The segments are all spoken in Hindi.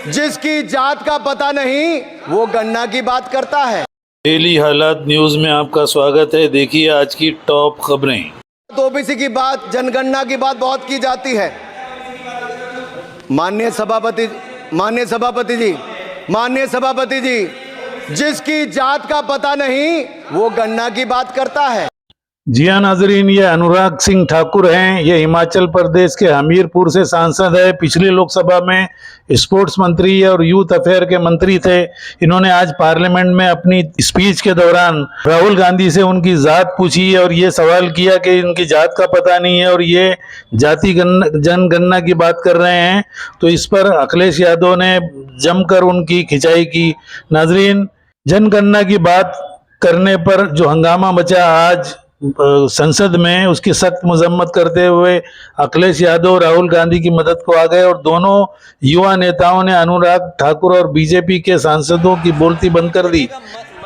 जिसकी जात का पता नहीं वो गन्ना की बात करता है। डेली हालात न्यूज में आपका स्वागत है। देखिए आज की टॉप खबरें। ओबीसी की बात, जनगणना की बात बहुत की जाती है। माननीय सभापति जी, जिसकी जात का पता नहीं वो गन्ना की बात करता है। जी हाँ नाजरीन, ये अनुराग सिंह ठाकुर हैं। ये हिमाचल प्रदेश के हमीरपुर से सांसद है। पिछली लोकसभा में स्पोर्ट्स मंत्री और यूथ अफेयर के मंत्री थे। इन्होंने आज पार्लियामेंट में अपनी स्पीच के दौरान राहुल गांधी से उनकी जात पूछी और ये सवाल किया कि इनकी जात का पता नहीं है और ये जाति जनगणना की बात कर रहे हैं। तो इस पर अखिलेश यादव ने जमकर उनकी खिंचाई की। नाजरीन, जनगणना की बात करने पर जो हंगामा मचा आज संसद में, उसकी सख्त मजम्मत करते हुए अखिलेश यादव राहुल गांधी की मदद को आ गए और दोनों युवा नेताओं ने अनुराग ठाकुर और बीजेपी के सांसदों की बोलती बंद कर दी।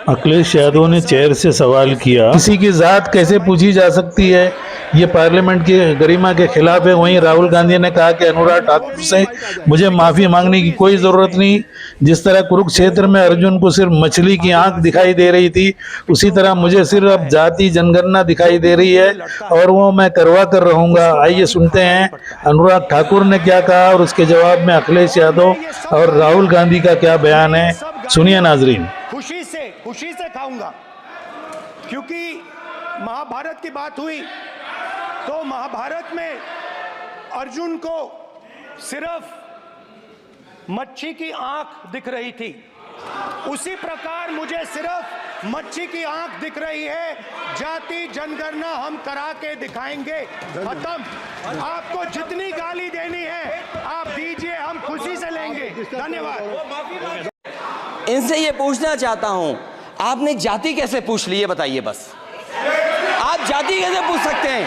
अखिलेश यादव ने चेयर से सवाल किया, किसी की जात कैसे पूछी जा सकती है, ये पार्लियामेंट की गरिमा के खिलाफ है। वहीं राहुल गांधी ने कहा कि अनुराग ठाकुर से मुझे माफी मांगने की कोई जरूरत नहीं। जिस तरह कुरुक्षेत्र में अर्जुन को सिर्फ मछली की आंख दिखाई दे रही थी, उसी तरह मुझे सिर्फ जाति जनगणना दिखाई दे रही है और वो मैं करवा कर रहूंगा। आइए सुनते हैं अनुराग ठाकुर ने क्या कहा और उसके जवाब में अखिलेश यादव और राहुल गांधी का क्या बयान है। सुनिए नाजरीन। खुशी से खाऊंगा, क्योंकि महाभारत की बात हुई तो महाभारत में अर्जुन को सिर्फ मच्छी की आंख दिख रही थी, उसी प्रकार मुझे सिर्फ मच्छी की आंख दिख रही है। जाति जनगणना हम करा के दिखाएंगे। खत्म। आपको जितनी गाली देनी है आप दीजिए, हम खुशी से लेंगे। धन्यवाद। इनसे ये पूछना चाहता हूं, आपने जाति कैसे पूछ ली है बताइए। बस आप जाति कैसे पूछ सकते हैं,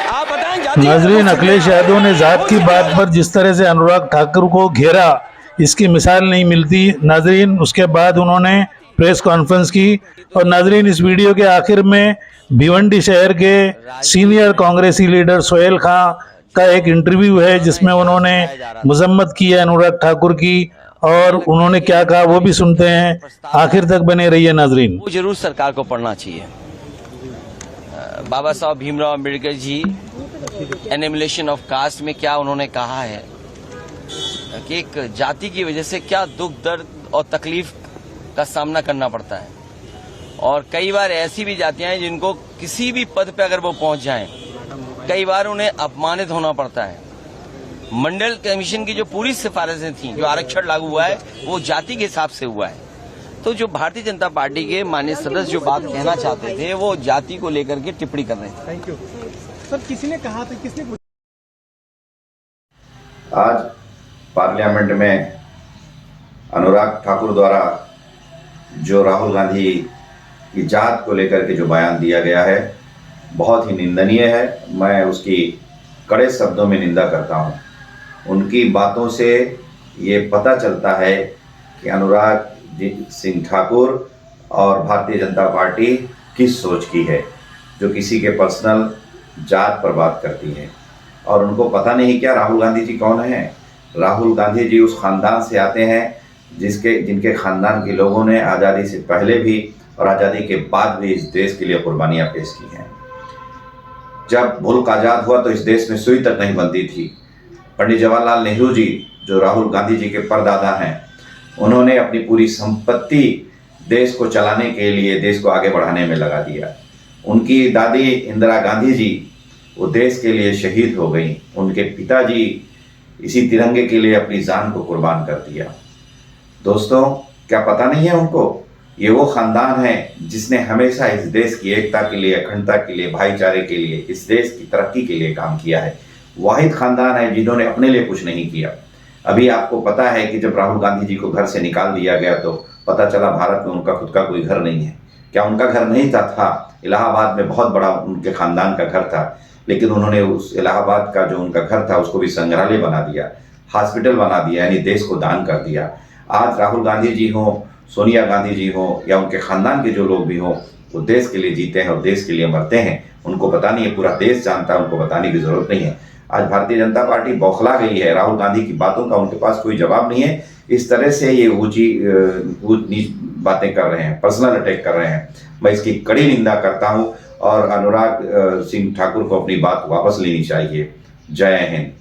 आप बताएं जाति। नाजरीन, अखिलेश यादव ने जात की बात पर जिस तरह से अनुराग ठाकुर को घेरा, इसकी मिसाल नहीं मिलती। नाजरीन, उसके बाद उन्होंने प्रेस कॉन्फ्रेंस की और नाजरीन, इस वीडियो के आखिर में भिवंडी शहर के सीनियर कांग्रेसी लीडर सोहेल खां का एक इंटरव्यू है जिसमें उन्होंने मजम्मत की है अनुराग ठाकुर की और उन्होंने क्या कहा वो भी सुनते हैं। आखिर तक बने रहिए नाजरीन। वो जरूर सरकार को पढ़ना चाहिए। बाबा साहब भीमराव अम्बेडकर जी एनिमिलेशन ऑफ कास्ट में क्या उन्होंने कहा है कि एक जाति की वजह से क्या दुख दर्द और तकलीफ का सामना करना पड़ता है। और कई बार ऐसी भी जातियां हैं जिनको किसी भी पद पे अगर वो पहुंच जाएं, कई बार उन्हें अपमानित होना पड़ता है। मंडल कमीशन की जो पूरी सिफारिशें थी, जो आरक्षण लागू हुआ है, वो जाति के हिसाब से हुआ है। तो जो भारतीय जनता पार्टी के माननीय सदस्य जो बात कहना चाहते थे, वो जाति को लेकर के टिप्पणी कर रहे थे। Thank you sir. किसी ने कहा था, किसने आज पार्लियामेंट में अनुराग ठाकुर द्वारा जो राहुल गांधी की जात को लेकर के जो बयान दिया गया है, बहुत ही निंदनीय है। मैं उसकी कड़े शब्दों में निंदा करता हूं। उनकी बातों से ये पता चलता है कि अनुराग सिंह ठाकुर और भारतीय जनता पार्टी किस सोच की है, जो किसी के पर्सनल जात पर बात करती है। और उनको पता नहीं क्या राहुल गांधी जी कौन है। राहुल गांधी जी उस खानदान से आते हैं जिनके खानदान के लोगों ने आज़ादी से पहले भी और आज़ादी के बाद भी इस देश के लिए कुर्बानियाँ पेश की हैं। जब मुल्क आज़ाद हुआ तो इस देश में सुई तक नहीं बनती थी। पंडित जवाहरलाल नेहरू जी, जो राहुल गांधी जी के परदादा हैं, उन्होंने अपनी पूरी संपत्ति देश को चलाने के लिए, देश को आगे बढ़ाने में लगा दिया। उनकी दादी इंदिरा गांधी जी वो देश के लिए शहीद हो गई। उनके पिताजी इसी तिरंगे के लिए अपनी जान को कुर्बान कर दिया। दोस्तों, क्या पता नहीं है उनको? ये वो खानदान है जिसने हमेशा इस देश की एकता के लिए, अखंडता के लिए, भाईचारे के लिए, इस देश की तरक्की के लिए काम किया है। वाहिद खानदान है जिन्होंने अपने लिए कुछ नहीं किया। अभी आपको पता है कि जब राहुल गांधी जी को घर से निकाल दिया गया तो पता चला भारत में उनका खुद का कोई घर नहीं है। क्या उनका घर नहीं था? इलाहाबाद में बहुत बड़ा उनके खानदान का घर था, लेकिन उन्होंने उस इलाहाबाद का जो उनका घर था उसको भी संग्रहालय बना दिया, हॉस्पिटल बना दिया, यानी देश को दान कर दिया। आज राहुल गांधी जी हों, सोनिया गांधी जी हों या उनके खानदान के जो लोग भी हों, वो देश के लिए जीते हैं और देश के लिए मरते हैं। उनको पता नहीं है, पूरा देश जानता है, उनको बताने की जरूरत नहीं है। आज भारतीय जनता पार्टी बौखला गई है। राहुल गांधी की बातों का उनके पास कोई जवाब नहीं है। इस तरह से ये ऊंच नीच बातें कर रहे हैं, पर्सनल अटैक कर रहे हैं। मैं इसकी कड़ी निंदा करता हूं और अनुराग सिंह ठाकुर को अपनी बात वापस लेनी चाहिए। जय हिंद।